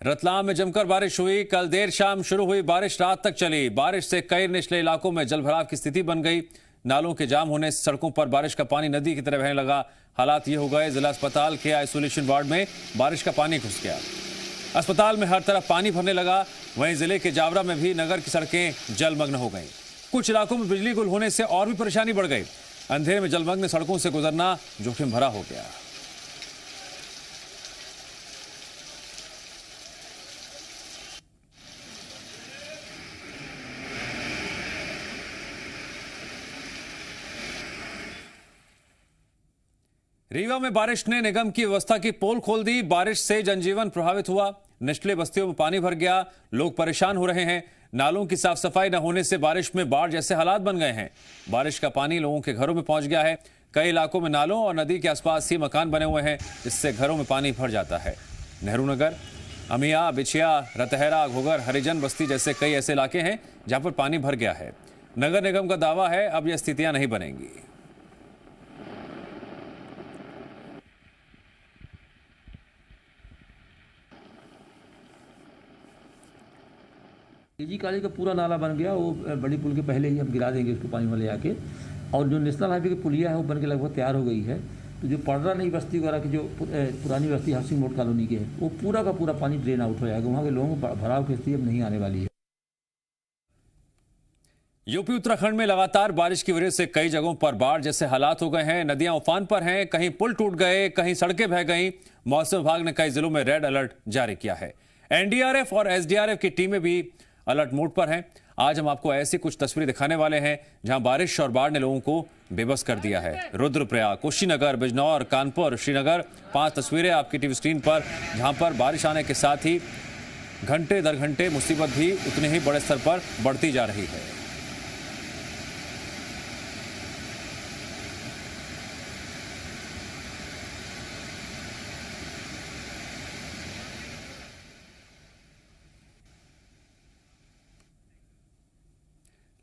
रतलाम में जमकर बारिश हुई। कल देर शाम शुरू हुई बारिश रात तक चली। बारिश से कई निचले इलाकों में जलभराव की स्थिति बन गई। नालों के जाम होने से सड़कों पर बारिश का पानी नदी की तरह बहने लगा। हालात ये हो गए, जिला अस्पताल के आइसोलेशन वार्ड में बारिश का पानी घुस गया। अस्पताल में हर तरफ पानी भरने लगा। वहीं जिले के जावरा में भी नगर की सड़कें जलमग्न हो गईं। कुछ इलाकों में बिजली गुल होने से और भी परेशानी बढ़ गई। अंधेरे में जलमग्न सड़कों से गुजरना जोखिम भरा हो गया। रीवा में बारिश ने निगम की व्यवस्था की पोल खोल दी। बारिश से जनजीवन प्रभावित हुआ। निचले बस्तियों में पानी भर गया। लोग परेशान हो रहे हैं। नालों की साफ सफाई न होने से बारिश में बाढ़ जैसे हालात बन गए हैं। बारिश का पानी लोगों के घरों में पहुंच गया है। कई इलाकों में नालों और नदी के आसपास ही मकान बने हुए हैं, जिससे घरों में पानी भर जाता है। नेहरू नगर, अमिया, बिछिया, रतहरा, घोगर, हरिजन बस्ती जैसे कई ऐसे इलाके हैं जहां पर पानी भर गया है। नगर निगम का दावा है अब यह स्थितियां नहीं बनेंगी। केजी काली का पूरा नाला बन गया। वो बड़ी पुल के पहले ही हम गिरा देंगे उसको पानी वाले आके। और जो नेशनल हाईवे की पुलिया है वो बन के लगभग तैयार हो गई है। तो जो पड़रा नई बस्ती वगैरह की जो पुरानी बस्ती हाउसिंग बोर्ड कॉलोनी की है, वो पूरा का पूरा पानी ड्रेन आउट हो जाएगा। वहाँ के लोगों को भराव की स्थिति अब नहीं आने वाली है। यूपी उत्तराखंड में लगातार बारिश की वजह से कई जगहों पर बाढ़ जैसे हालात हो गए हैं। नदियां उफान पर हैं, कहीं पुल टूट गए, कहीं सड़कें बह गईं। मौसम विभाग ने कई जिलों में रेड अलर्ट जारी किया है। एनडीआरएफ और एसडीआरएफ की टीमें भी अलर्ट मोड पर हैं। आज हम आपको ऐसी कुछ तस्वीरें दिखाने वाले हैं जहां बारिश और बाढ़ ने लोगों को बेबस कर दिया है। रुद्रप्रयाग, कुशीनगर, बिजनौर, कानपुर, श्रीनगर, 5 तस्वीरें आपकी टीवी स्क्रीन पर, जहां पर बारिश आने के साथ ही घंटे दर घंटे मुसीबत भी उतने ही बड़े स्तर पर बढ़ती जा रही है।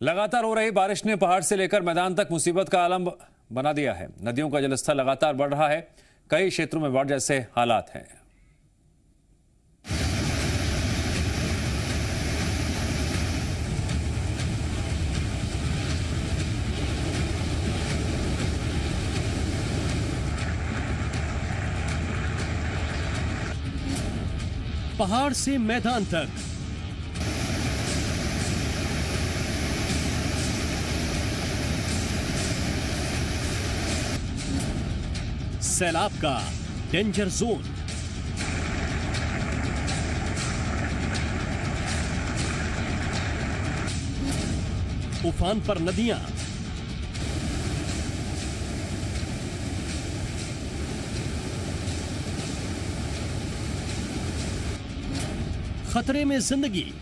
लगातार हो रही बारिश ने पहाड़ से लेकर मैदान तक मुसीबत का आलम बना दिया है। नदियों का जलस्तर लगातार बढ़ रहा है। कई क्षेत्रों में बाढ़ जैसे हालात हैं। पहाड़ से मैदान तक सैलाब का डेंजर जोन। उफान पर नदियां, खतरे में जिंदगी।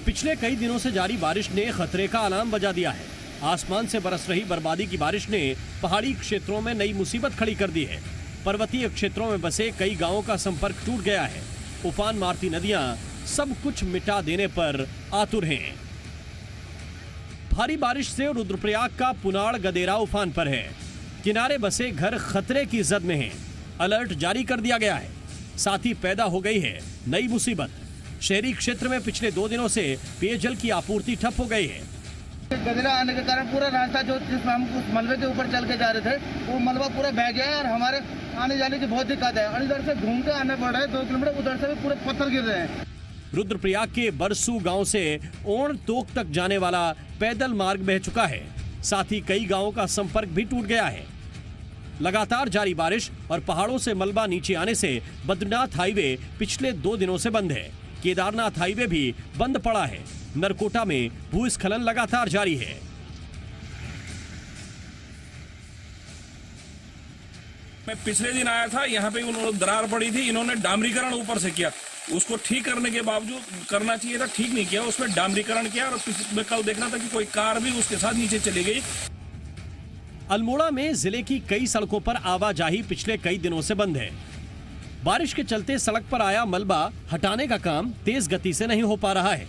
पिछले कई दिनों से जारी बारिश ने खतरे का अलार्म बजा दिया है। आसमान से बरस रही बर्बादी की बारिश ने पहाड़ी क्षेत्रों में नई मुसीबत खड़ी कर दी है। पर्वतीय क्षेत्रों में बसे कई गांवों का संपर्क टूट गया है। उफान मारती नदियां सब कुछ मिटा देने पर आतुर हैं। भारी बारिश से रुद्रप्रयाग का पुनाड़ गदेरा उफान पर है। किनारे बसे घर खतरे की जद में हैं। अलर्ट जारी कर दिया गया है। साथ ही पैदा हो गई है नई मुसीबत। शहरी क्षेत्र में पिछले 2 दिनों से पेयजल की आपूर्ति ठप हो गई है। गदेरा आने के कारण पूरा रास्ता जो जिसमें हम उस मलबे के ऊपर चल के जा रहे थे, वो मलबा पूरा बह गया है और हमारे आने जाने की बहुत दिक्कत है। और इधर से घूम के आने पड़ रहा है 2 किलोमीटर, उधर से भी पूरे पत्थर गिर रहे हैं। रुद्रप्रयाग के बरसू गांव से ओण तोक तक जाने वाला पैदल मार्ग बह चुका है। साथ ही कई गांवों का संपर्क भी टूट गया है। लगातार जारी बारिश और पहाड़ों से मलबा नीचे आने से बद्रीनाथ हाईवे पिछले 2 दिनों से बंद है। केदारनाथ हाईवे भी बंद पड़ा है। नरकोटा में भूस्खलन लगातार जारी है। मैं पिछले दिन आया था, यहाँ पे उन्होंने दरार पड़ी थी, इन्होंने डामरीकरण ऊपर से किया। उसको ठीक करने के बावजूद करना चाहिए था, ठीक नहीं किया, उसमें डामरीकरण किया। और मैं कल देखना था कि कोई कार भी उसके साथ नीचे चली गई। अल्मोड़ा में जिले की कई सड़कों पर आवाजाही पिछले कई दिनों से बंद है। बारिश के चलते सड़क पर आया मलबा हटाने का काम तेज गति से नहीं हो पा रहा है।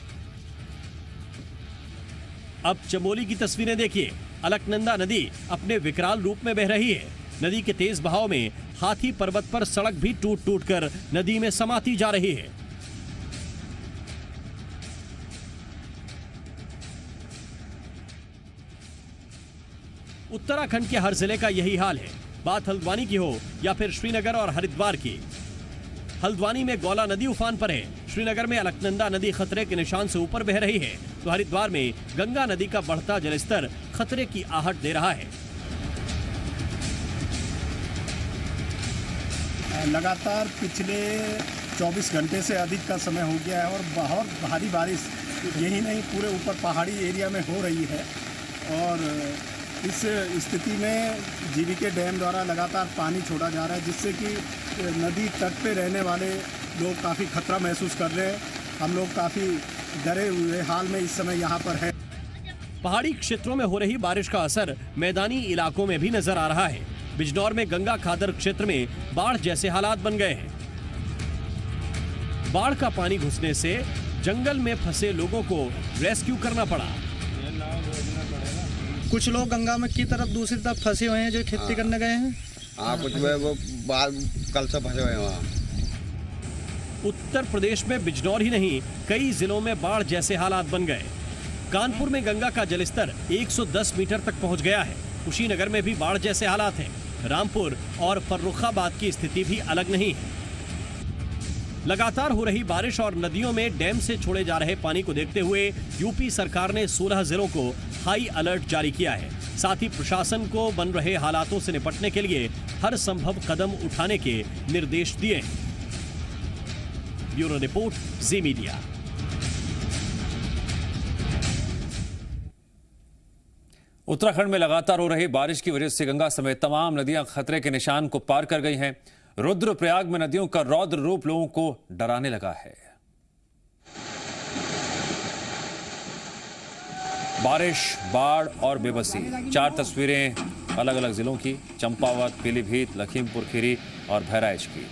अब चमोली की तस्वीरें देखिए। अलकनंदा नदी अपने विकराल रूप में बह रही है। नदी के तेज बहाव में हाथी पर्वत पर सड़क भी टूट टूट कर नदी में समाती जा रही है। उत्तराखंड के हर जिले का यही हाल है। बात हल्द्वानी की हो या फिर श्रीनगर और हरिद्वार की। हल्द्वानी में गौला नदी उफान पर है, श्रीनगर में अलकनंदा नदी खतरे के निशान से ऊपर बह रही है, तो हरिद्वार में गंगा नदी का बढ़ता जलस्तर खतरे की आहट दे रहा है। लगातार पिछले 24 घंटे से अधिक का समय हो गया है और बहुत भारी बारिश यही नहीं पूरे ऊपर पहाड़ी एरिया में हो रही है। और इस स्थिति में जीवीके डैम द्वारा लगातार पानी छोड़ा जा रहा है, जिससे कि नदी तट पे रहने वाले लोग काफ़ी खतरा महसूस कर रहे हैं। हम लोग काफ़ी डरे हुए हाल में इस समय यहाँ पर है। पहाड़ी क्षेत्रों में हो रही बारिश का असर मैदानी इलाकों में भी नजर आ रहा है। बिजनौर में गंगा खादर क्षेत्र में बाढ़ जैसे हालात बन गए हैं। बाढ़ का पानी घुसने से जंगल में फंसे लोगों को रेस्क्यू करना पड़ा। कुछ लोग गंगा में की तरफ दूसरी तरफ फंसे हुए हैं जो खेती करने गए हैं। हाँ, कुछ वो कल से फंसे हुए हैं वहाँ। उत्तर प्रदेश में बिजनौर ही नहीं कई जिलों में बाढ़ जैसे हालात बन गए। कानपुर में गंगा का जलस्तर 110 मीटर तक पहुंच गया है। कुशीनगर में भी बाढ़ जैसे हालात हैं। रामपुर और फर्रुखाबाद की स्थिति भी अलग नहीं है। लगातार हो रही बारिश और नदियों में डैम से छोड़े जा रहे पानी को देखते हुए यूपी सरकार ने 16 जिलों को हाई अलर्ट जारी किया है। साथ ही प्रशासन को बन रहे हालातों से निपटने के लिए हर संभव कदम उठाने के निर्देश दिए। ब्यूरो रिपोर्ट, जी मीडिया। उत्तराखंड में लगातार हो रही बारिश की वजह से गंगा समेत तमाम नदियां खतरे के निशान को पार कर गई हैं। रुद्रप्रयाग में नदियों का रौद्र रूप लोगों को डराने लगा है। बारिश, बाढ़ और बेबसी, 4 तस्वीरें अलग अलग जिलों की, चंपावत, पीलीभीत, लखीमपुर खीरी और बहराइच की।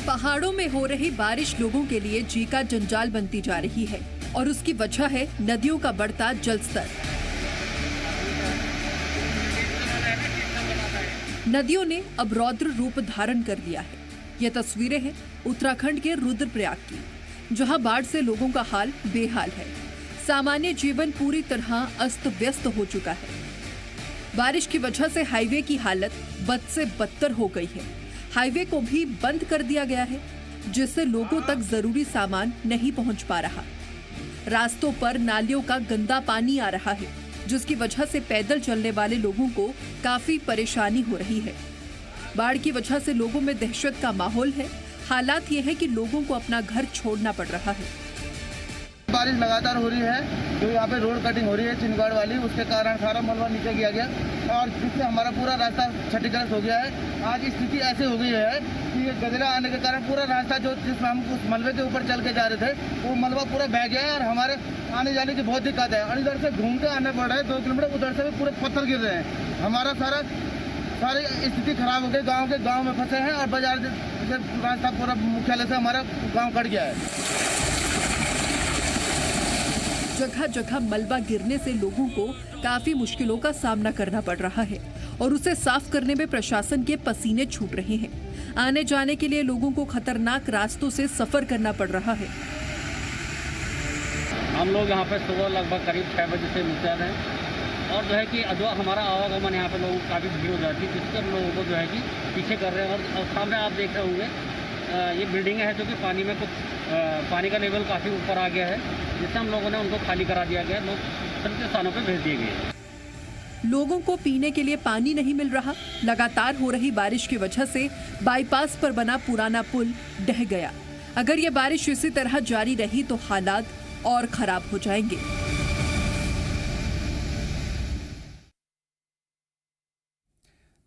पहाड़ों में हो रही बारिश लोगों के लिए जी का जंजाल बनती जा रही है और उसकी वजह है नदियों का बढ़ता जलस्तर। नदियों ने अब रौद्र रूप धारण कर लिया है। ये तस्वीरें हैं उत्तराखंड के रुद्रप्रयाग की, जहां बाढ़ से लोगों का हाल बेहाल है। सामान्य जीवन पूरी तरह अस्त व्यस्त हो चुका है। बारिश की वजह से हाईवे की हालत बद से बदतर हो गई है। हाईवे को भी बंद कर दिया गया है, जिससे लोगों तक जरूरी सामान नहीं पहुंच पा रहा। रास्तों पर नालियों का गंदा पानी आ रहा है, जिसकी वजह से पैदल चलने वाले लोगों को काफी परेशानी हो रही है। बाढ़ की वजह से लोगों में दहशत का माहौल है। हालात ये है कि लोगों को अपना घर छोड़ना पड़ रहा है। बारिश लगातार हो रही है, जो यहाँ पे रोड कटिंग हो रही है चिनगाड़ वाली, उसके कारण सारा मलबा नीचे किया गया और जिससे हमारा पूरा रास्ता क्षतिग्रस्त हो गया है। आज स्थिति ऐसे हो गई है कि ये गजरा आने के कारण पूरा रास्ता जो जिसमें हम उस मलबे के ऊपर चल के जा रहे थे, वो मलबा पूरा बह गया है और हमारे आने जाने की बहुत दिक्कत है। और इधर से घूम के आना पड़ रहा है 2 किलोमीटर, उधर से भी पूरे पत्थर गिर रहे हैं। हमारा सारी स्थिति खराब हो गई। गाँव में फंसे हैं और बाजार से रास्ता पूरा मुख्यालय से हमारा गाँव कट गया है। जगह जगह मलबा गिरने से लोगों को काफी मुश्किलों का सामना करना पड़ रहा है और उसे साफ करने में प्रशासन के पसीने छूट रहे हैं। आने जाने के लिए लोगों को खतरनाक रास्तों से सफर करना पड़ रहा है। हम लोग यहाँ पे सुबह लगभग करीब 6 बजे से निकल रहे हैं और जो है कि हमारा आवागमन यहाँ पे लोगों को काफ़ी भीड़ हो जाती है, जिससे हम लोगों को जो है कि पीछे कर रहे हैं। और सामने आप देख रहे होंगे ये बिल्डिंग है जो कि पानी में कुछ पानी का लेवल काफ़ी ऊपर आ गया है, जिससे हम लोगों ने उनको खाली करा दिया गया। लोग सुरक्षित स्थानों पर भेज दिए गए। लोगों को पीने के लिए पानी नहीं मिल रहा। लगातार हो रही बारिश की वजह से बाईपास पर बना पुराना पुल ढह गया। अगर ये बारिश इसी तरह जारी रही तो हालात और खराब हो जाएंगे।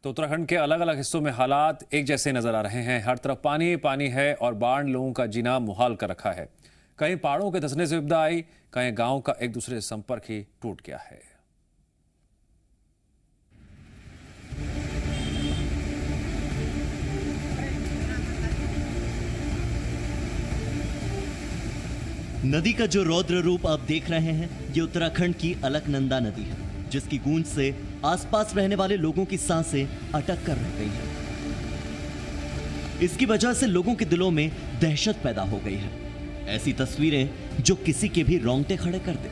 तो उत्तराखंड के अलग अलग हिस्सों में हालात एक जैसे नजर आ रहे हैं। हर तरफ पानी ही पानी है और बाढ़ लोगों का जीना मुहाल कर रखा है। कहीं पहाड़ों के धंसने से विपदा आई, कहीं गांव का एक दूसरे से संपर्क ही टूट गया है। नदी का जो रौद्र रूप आप देख रहे हैं, ये उत्तराखंड की अलकनंदा नदी है, जिसकी गूंज से आसपास रहने वाले लोगों की सांसें अटक कर रह गई हैं। इसकी वजह से लोगों के दिलों में दहशत पैदा हो गई है। ऐसी तस्वीरें जो किसी के भी रोंगटे खड़े कर दे।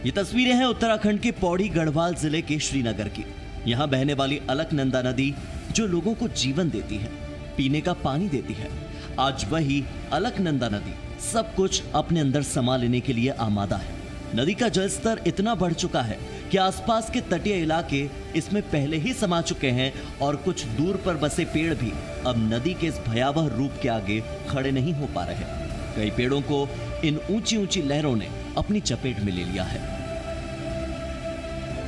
ये तस्वीरें हैं उत्तराखंड के पौड़ी गढ़वाल जिले के श्रीनगर की। यहाँ बहने वाली अलकनंदा नदी जो लोगों को जीवन देती है, पीने का पानी देती है, आज वही अलकनंदा नदी सब कुछ अपने अंदर समा लेने के लिए आमादा है। नदी का जलस्तर इतना बढ़ चुका है कि आसपास के तटीय इलाके इसमें पहले ही समा चुके हैं और कुछ दूर पर बसे पेड़ भी अब नदी के इस भयावह रूप के आगे खड़े नहीं हो पा रहे। कई पेड़ों को इन ऊंची ऊंची लहरों ने अपनी चपेट में ले लिया है।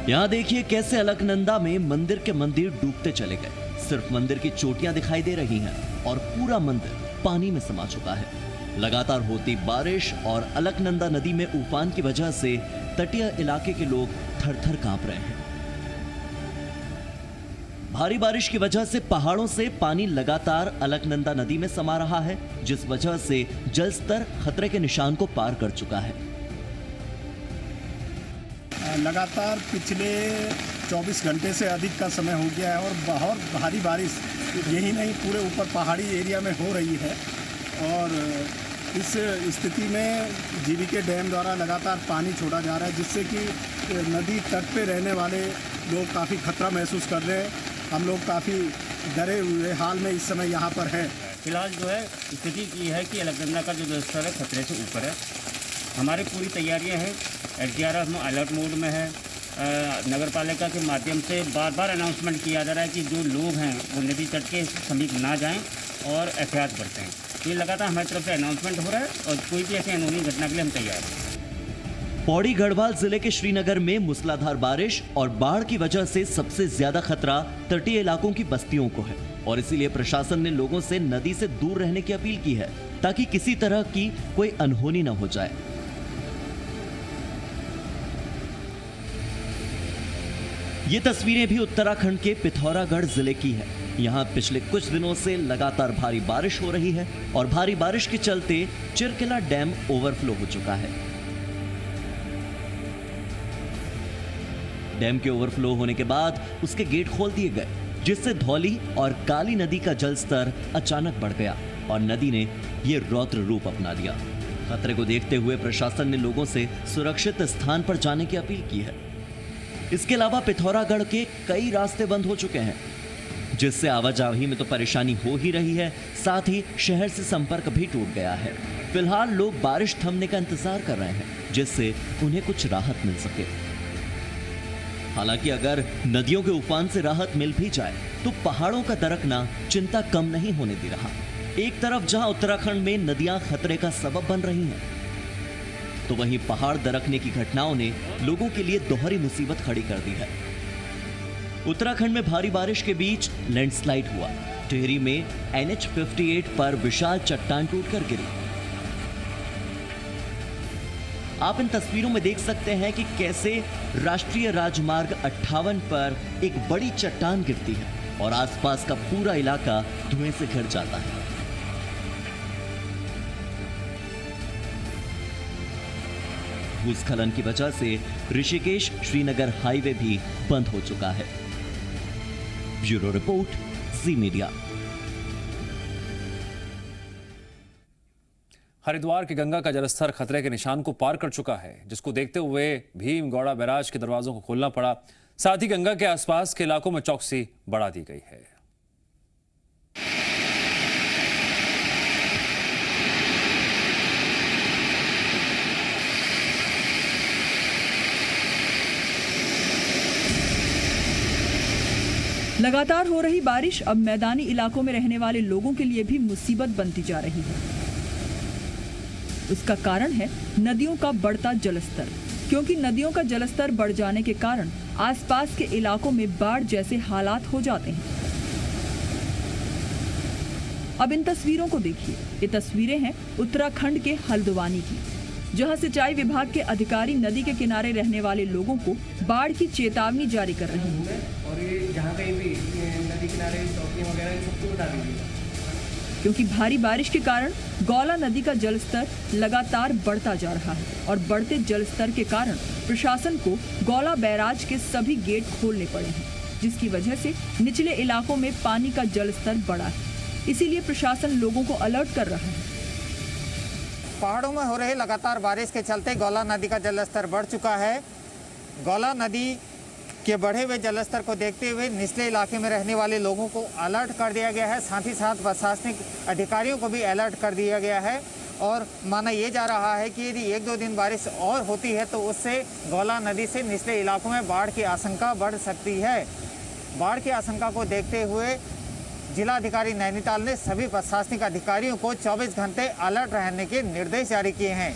यहां देखिए कैसे अलकनंदा में मंदिर के मंदिर डूबते चले गए। सिर्फ मंदिर की चोटियां दिखाई दे रही हैं और पूरा मंदिर पानी में समा चुका है। लगातार होती बारिश और अलकनंदा नदी में उफान की वजह से तटीय इलाके के लोग थर-थर कांप रहे हैं। भारी बारिश की वजह से पहाड़ों से पानी लगातार अलकनंदा नदी में समा रहा है, जिस वजह से जलस्तर खतरे के निशान को पार कर चुका है। लगातार पिछले 24 घंटे से अधिक का समय हो गया है और बहुत भारी बारिश यही नहीं पूरे ऊपर पहाड़ी एरिया में हो रही है। और इस स्थिति में जीवीके डैम द्वारा लगातार पानी छोड़ा जा रहा है, जिससे कि नदी तट पे रहने वाले लोग काफ़ी खतरा महसूस कर रहे हैं। हम लोग काफ़ी डरे हुए हाल में इस समय यहाँ पर है। फिलहाल जो है स्थिति ये है कि अलकनंदा का जो जलस्तर है खतरे से ऊपर है। हमारी पूरी तैयारियां हैं, SDRF अलर्ट मोड में है। नगर पालिका के माध्यम से बार बार अनाउंसमेंट किया जा रहा है कि जो लोग हैं वो नदी तट के समीप ना जाएं और एहतियात बरतें। ये लगातार हमारी तरफ से अनाउंसमेंट हो रहा है और कोई भी ऐसी अनहोनी घटना के लिए हम तैयार हैं। पौड़ी गढ़वाल जिले के श्रीनगर में मूसलाधार बारिश और बाढ़ की वजह से सबसे ज्यादा खतरा तटीय इलाकों की बस्तियों को है और इसीलिए प्रशासन ने लोगों से नदी से दूर रहने की अपील की है ताकि किसी तरह की कोई अनहोनी न हो जाए। ये तस्वीरें भी उत्तराखंड के पिथौरागढ़ जिले की है। यहाँ पिछले कुछ दिनों से लगातार भारी बारिश हो रही है और भारी बारिश के चलते चिरकिला डैम ओवरफ्लो हो चुका है। डैम के ओवरफ्लो होने के बाद उसके गेट खोल दिए गए, जिससे धौली और काली नदी का जलस्तर अचानक बढ़ गया और नदी ने ये रौद्र रूप अपना लिया। खतरे को देखते हुए प्रशासन ने लोगों से सुरक्षित स्थान पर जाने की अपील की है। इसके अलावा पिथौरागढ़ के कई रास्ते बंद हो चुके हैं, जिससे आवाजाही में तो परेशानी हो ही रही है, साथ ही शहर से संपर्क भी टूट गया है। फिलहाल लोग बारिश थमने का इंतजार कर रहे हैं, जिससे उन्हें कुछ राहत मिल सके। हालांकि अगर नदियों के उफान से राहत मिल भी जाए तो पहाड़ों का दरकना चिंता कम नहीं होने दे रहा। एक तरफ जहां उत्तराखंड में नदियां खतरे का सबब बन रही हैं, तो वहीं पहाड़ दरकने की घटनाओं ने लोगों के लिए दोहरी मुसीबत खड़ी कर दी है। उत्तराखंड में भारी बारिश के बीच लैंडस्लाइड हुआ। टिहरी में NH58 पर विशाल चट्टान टूटकर गिरी। आप इन तस्वीरों में देख सकते हैं कि कैसे राष्ट्रीय राजमार्ग 58 पर एक बड़ी चट्टान गिरती है और आसपास का पूरा इलाका धुएं से घिर जाता है। भूस्खलन की वजह से ऋषिकेश श्रीनगर हाईवे भी बंद हो चुका है। ब्यूरो रिपोर्ट, जी मीडिया। हरिद्वार की गंगा का जलस्तर खतरे के निशान को पार कर चुका है, जिसको देखते हुए भीमगौड़ा बैराज के दरवाजों को खोलना पड़ा। साथ ही गंगा के आसपास के इलाकों में चौकसी बढ़ा दी गई है। लगातार हो रही बारिश अब मैदानी इलाकों में रहने वाले लोगों के लिए भी मुसीबत बनती जा रही है। इसका कारण है नदियों का बढ़ता जलस्तर, क्योंकि नदियों का जलस्तर बढ़ जाने के कारण आसपास के इलाकों में बाढ़ जैसे हालात हो जाते हैं। अब इन तस्वीरों को देखिए। ये तस्वीरें हैं उत्तराखंड के हल्द्वानी की, जहां सिंचाई विभाग के अधिकारी नदी के किनारे रहने वाले लोगों को बाढ़ की चेतावनी जारी कर रहे हैं। और ये जहाँ कहीं भी नदी किनारे चौकियाँ वगैरह सबको बता दीजिएगा। क्योंकि भारी बारिश के कारण गौला नदी का जलस्तर लगातार बढ़ता जा रहा है और बढ़ते जलस्तर के कारण प्रशासन को गौला बैराज के सभी गेट खोलने पड़े हैं, जिसकी वजह से निचले इलाकों में पानी का जलस्तर बढ़ा है। इसीलिए प्रशासन लोगों को अलर्ट कर रहा है। पहाड़ों में हो रही लगातार बारिश के चलते गौला नदी का जलस्तर बढ़ चुका है। गौला नदी के बढ़े हुए जलस्तर को देखते हुए निचले इलाके में रहने वाले लोगों को अलर्ट कर दिया गया है। साथ ही साथ प्रशासनिक अधिकारियों को भी अलर्ट कर दिया गया है और माना ये जा रहा है कि यदि 1-2 दिन बारिश और होती है तो उससे गौला नदी से निचले इलाकों में बाढ़ की आशंका बढ़ सकती है। बाढ़ की आशंका को देखते हुए जिलाधिकारी नैनीताल ने सभी प्रशासनिक अधिकारियों को 24 घंटे अलर्ट रहने के निर्देश जारी किए हैं।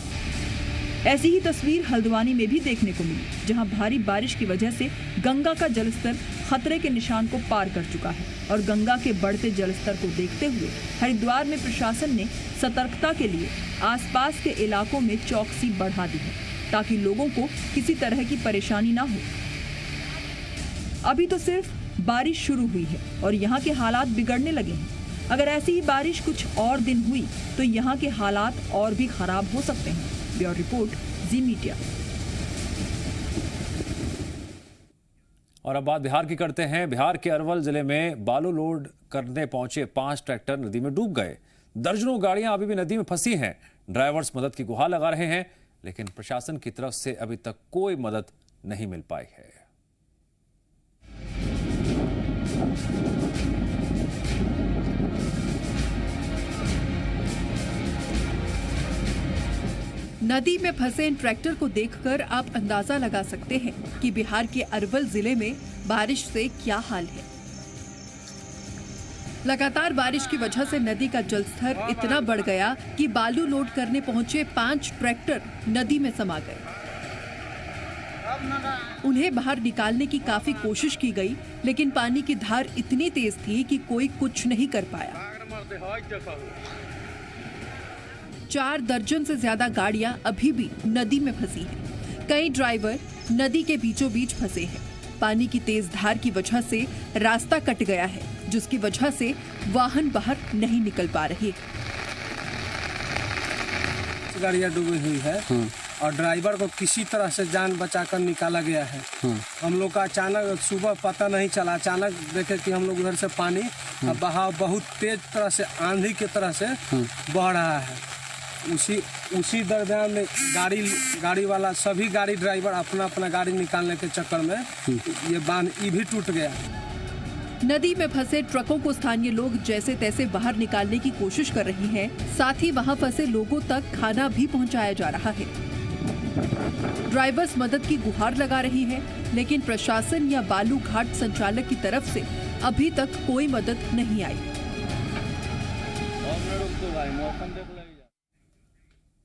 ऐसी ही तस्वीर हल्द्वानी में भी देखने को मिली, जहां भारी बारिश की वजह से गंगा का जलस्तर खतरे के निशान को पार कर चुका है और गंगा के बढ़ते जलस्तर को देखते हुए हरिद्वार में प्रशासन ने सतर्कता के लिए आसपास के इलाकों में चौकसी बढ़ा दी है ताकि लोगों को किसी तरह की परेशानी ना हो। अभी तो सिर्फ बारिश शुरू हुई है और यहाँ के हालात बिगड़ने लगे हैं। अगर ऐसी ही बारिश कुछ और दिन हुई तो यहाँ के हालात और भी खराब हो सकते हैं। ब्यूरो रिपोर्ट, जी मीडिया। और अब बात बिहार की करते हैं। बिहार के अरवल जिले में बालू लोड करने पहुंचे 5 ट्रैक्टर नदी में डूब गए। दर्जनों गाड़ियां अभी भी नदी में फंसी हैं। ड्राइवर्स मदद की गुहार लगा रहे हैं, लेकिन प्रशासन की तरफ से अभी तक कोई मदद नहीं मिल पाई है। नदी में फंसे इन ट्रैक्टर को देखकर आप अंदाजा लगा सकते हैं कि बिहार के अरवल जिले में बारिश से क्या हाल है। लगातार बारिश की वजह से नदी का जलस्तर इतना बढ़ गया कि बालू लोड करने पहुंचे 5 ट्रैक्टर नदी में समा गए। उन्हें बाहर निकालने की काफी कोशिश की गई, लेकिन पानी की धार इतनी तेज थी कि कोई कुछ नहीं कर पाया। 4 दर्जन से ज्यादा गाड़ियां अभी भी नदी में फंसी हैं। कई ड्राइवर नदी के बीचों बीच फंसे हैं। पानी की तेज धार की वजह से रास्ता कट गया है, जिसकी वजह से वाहन बाहर नहीं निकल पा रहे। गाड़ियां डूबी हुई है और ड्राइवर को किसी तरह से जान बचाकर निकाला गया है। हम लोग का अचानक सुबह पता नहीं चला, अचानक देखे कि हम लोग उधर से पानी बहाव बहुत तेज तरह से आंधी की तरह से बह रहा है। उसी दरमियान में गाड़ी वाला सभी गाड़ी ड्राइवर अपना अपना गाड़ी निकालने के चक्कर में ये बांध भी टूट गया। नदी में फंसे ट्रकों को स्थानीय लोग जैसे तैसे बाहर निकालने की कोशिश कर रहे हैं। साथ ही वहां फंसे लोगों तक खाना भी पहुंचाया जा रहा है। ड्राइवर्स मदद की गुहार लगा रही है, लेकिन प्रशासन या बालू घाट संचालक की तरफ से अभी तक कोई मदद नहीं आई।